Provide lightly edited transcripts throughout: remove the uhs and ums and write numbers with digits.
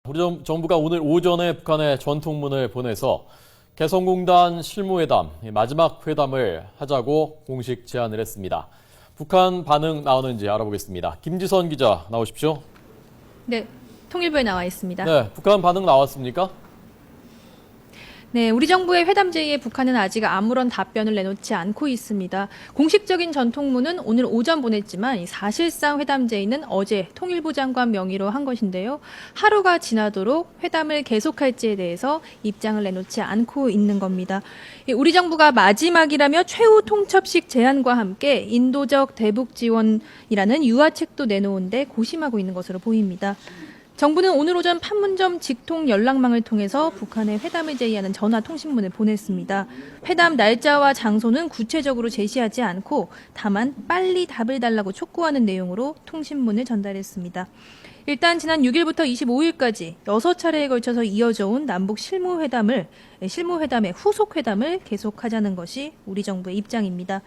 우리 정부가 오늘 오전에 북한에 전통문을 보내서 개성공단 실무회담, 마지막 회담을 하자고 공식 제안을 했습니다. 북한 반응 나오는지 알아보겠습니다. 김지선 기자 나오십시오. 네, 통일부에 나와 있습니다. 네, 북한 반응 나왔습니까? 네, 우리 정부의 회담 제의에 북한은 아직 아무런 답변을 내놓지 않고 있습니다. 공식적인 전통문은 오늘 오전 보냈지만 사실상 회담 제의는 어제 통일부 장관 명의로 한 것인데요. 하루가 지나도록 회담을 계속할지에 대해서 입장을 내놓지 않고 있는 겁니다. 우리 정부가 마지막이라며 최후 통첩식 제안과 함께 인도적 대북 지원이라는 유화책도 내놓은 데 고심하고 있는 것으로 보입니다. 정부는 오늘 오전 판문점 직통 연락망을 통해서 북한에 회담을 제의하는 전화 통신문을 보냈습니다. 회담 날짜와 장소는 구체적으로 제시하지 않고 다만 빨리 답을 달라고 촉구하는 내용으로 통신문을 전달했습니다. 일단 지난 6일부터 25일까지 6차례에 걸쳐서 이어져 온 남북 실무회담의 후속 회담을 계속하자는 것이 우리 정부의 입장입니다.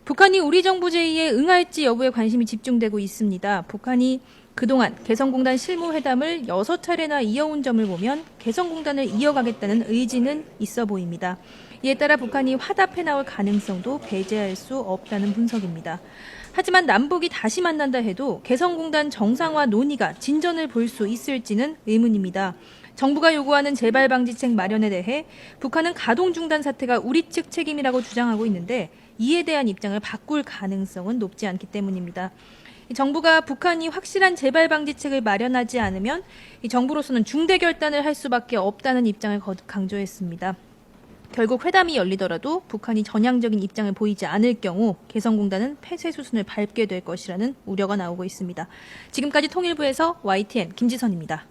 북한이 우리 정부 제의에 응할지 여부에 관심이 집중되고 있습니다. 북한이 그동안 개성공단 실무회담을 6차례나 이어온 점을 보면 개성공단을 이어가겠다는 의지는 있어 보입니다. 이에 따라 북한이 화답해 나올 가능성도 배제할 수 없다는 분석입니다. 하지만 남북이 다시 만난다 해도 개성공단 정상화 논의가 진전을 볼 수 있을지는 의문입니다. 정부가 요구하는 재발방지책 마련에 대해 북한은 가동 중단 사태가 우리 측 책임이라고 주장하고 있는데 이에 대한 입장을 바꿀 가능성은 높지 않기 때문입니다. 정부가 북한이 확실한 재발방지책을 마련하지 않으면 정부로서는 중대 결단을 할 수밖에 없다는 입장을 거듭 강조했습니다. 결국 회담이 열리더라도 북한이 전향적인 입장을 보이지 않을 경우 개성공단은 폐쇄 수순을 밟게 될 것이라는 우려가 나오고 있습니다. 지금까지 통일부에서 YTN 김지선입니다.